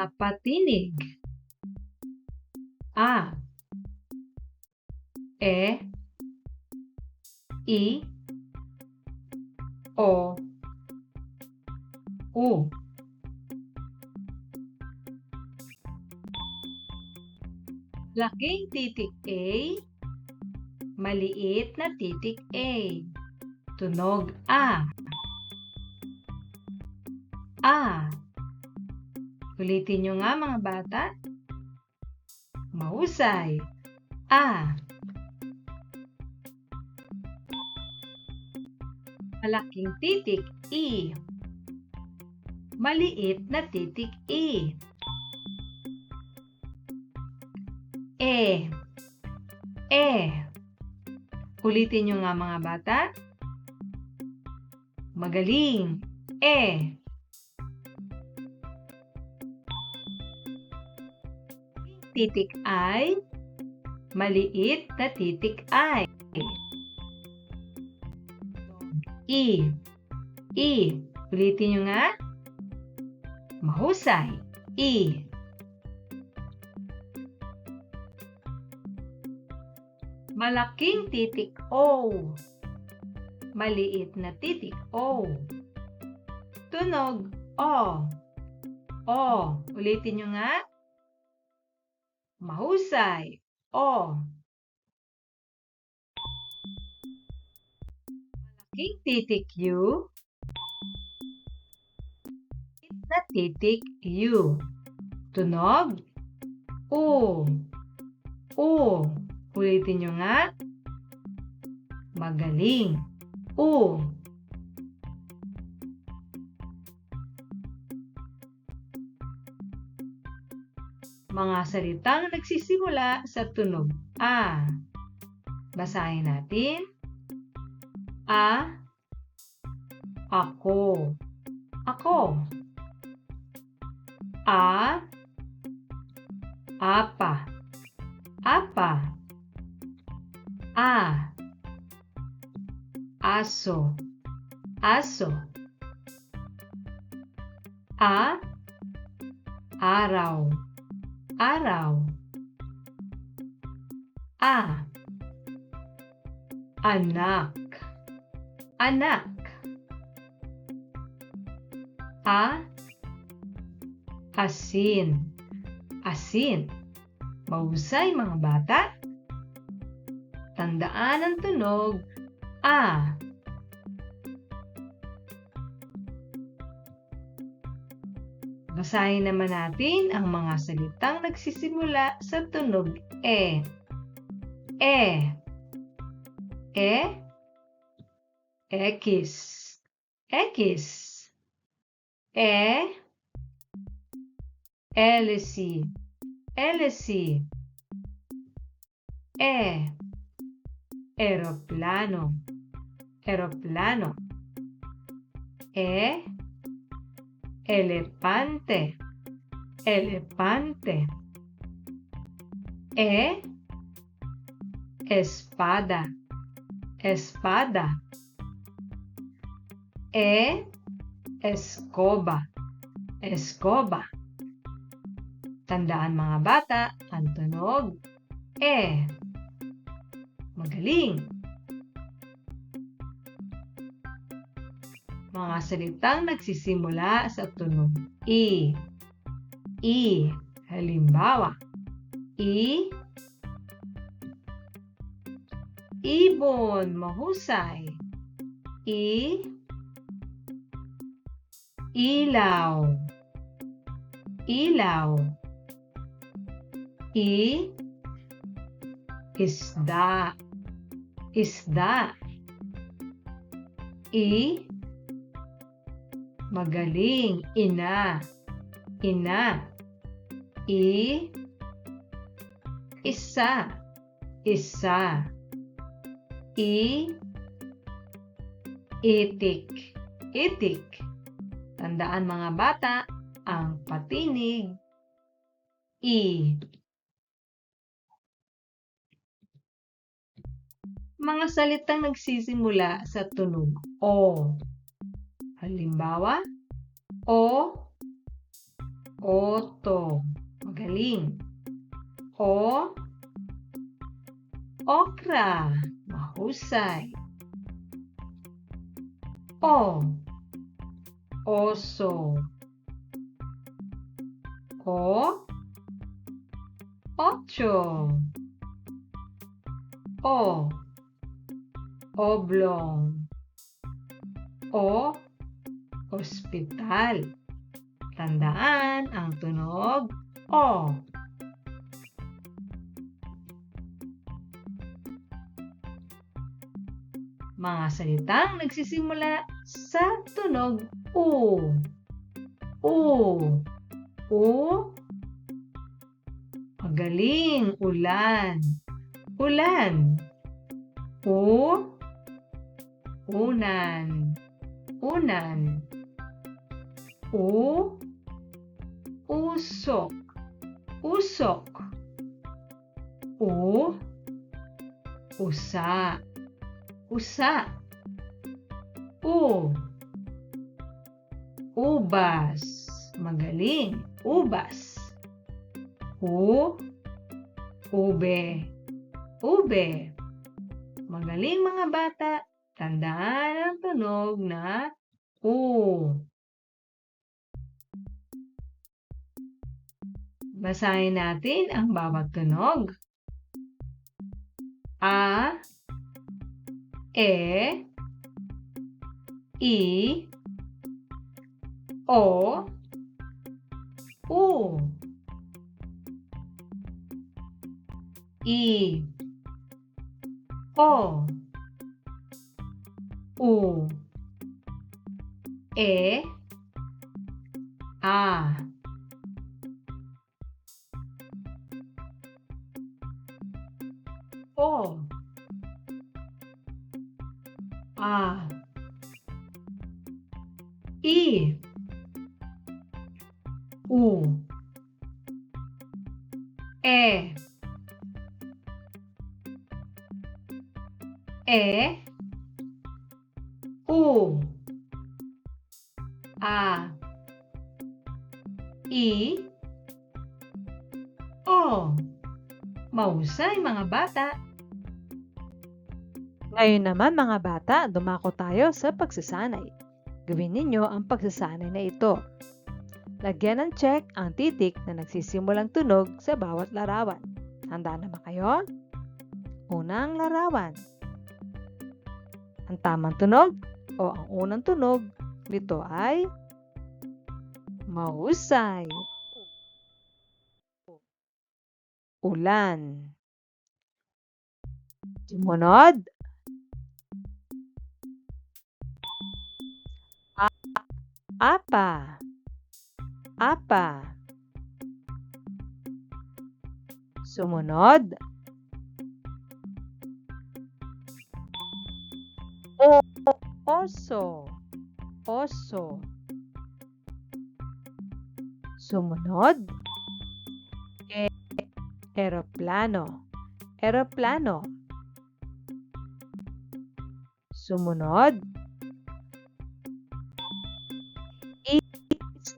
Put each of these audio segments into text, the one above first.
mga patinig. A, E, I, O, U. Laking titik A, maliit na titik A. Tunog A. A. Ulitin nyo nga mga bata. Mahusay. A. Malaking titik I. Maliit na titik I. E. E. Ulitin nyo nga mga bata. Magaling. E. Titik I. Maliit na titik I. I. I. Ulitin nyo nga. Mahusay. I. Malaking titik O. Maliit na titik O. Tunog O. O. Ulitin nyo nga. Mahusay. O. Malaking titik U. Maliit na titik U. Tunog U. U. Ulitin nyo nga. Magaling. U. Mga salitang nagsisimula sa tunog A. Basahin natin. A. Ako. Ako. A. Apa. Apa. A. Aso. Aso. A. Araw. Araw. A. Anak. Anak. A. Asin. Asin. Mahusay mga bata. Tandaan ang tunog A. Basahin naman natin ang mga salitang nagsisimula sa tunog E. E. E. X. X. E. Hélice. Hélice. E. Aeroplano. Aeroplano. E. Elefante. Elefante. E. Espada. Espada. E. Escoba. Escoba. Tandaan mga bata, ang tunog E. Magaling. Mga salitang nagsisimula sa tunog I. I. Halimbawa, I. Ibon. Mahusay. I. Ilaw. Ilaw. I. Isda. Isda. I. Magaling. Ina. Ina. I. Isa. Isa. I. Itik. Itik. Tandaan mga bata, ang patinig I. Mga salitang nagsisimula sa tunog O. Halimbawa, O. Oto. Magaling. O. Okra. Mahusay. O. Oso. O. Ocho. O. Oblong. O. Ospital. Tandaan ang tunog O. Mga salitang nagsisimula sa tunog U. U. U. Magaling. Ulan. Ulan. U. Unan. Unan. U. Usok. Usok. U. Usa. Usa. U. Ubas. Magaling. Ubas. U. Ube. Ube. Magaling mga bata. Tandaan ang tunog na U. Basahin natin ang bawat tunog. A. E. I. O. U. I. O. U. E. A. O. A. I. U. E. E. U. A. I. O. Mahusay mga bata. Ngayon naman mga bata, dumako tayo sa pagsasanay. Gawin ninyo ang pagsasanay na ito. Lagyan ng check ang titik na nagsisimulang tunog sa bawat larawan. Handa na ba kayo? Unang larawan. Ang tamang tunog o ang unang tunog nito ay mahusay. Ulan. Sumunod. Apa. Apa. Sumunod. Oso. Oso. Sumunod. Eroplano. Eroplano. Sumunod.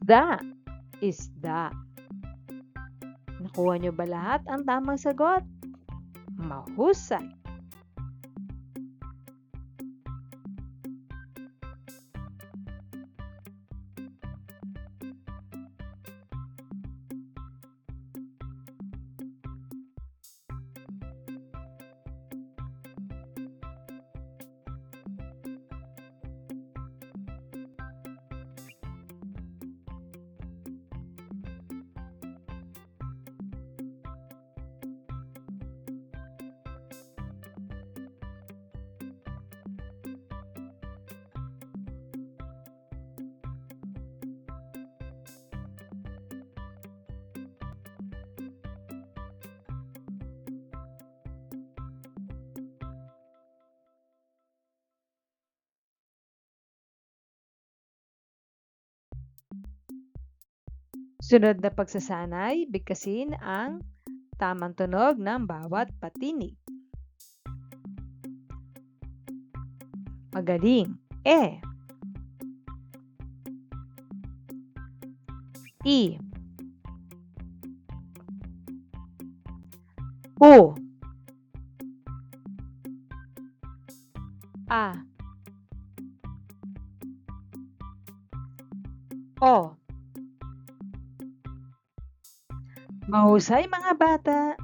Isda. Isda. Nakuha niyo ba lahat ang tamang sagot? Mahusay. Sunod na pagsasanay, bigkasin ang tamang tunog ng bawat patinig. Magaling. E. I. U. A. O. Mahusay mga bata!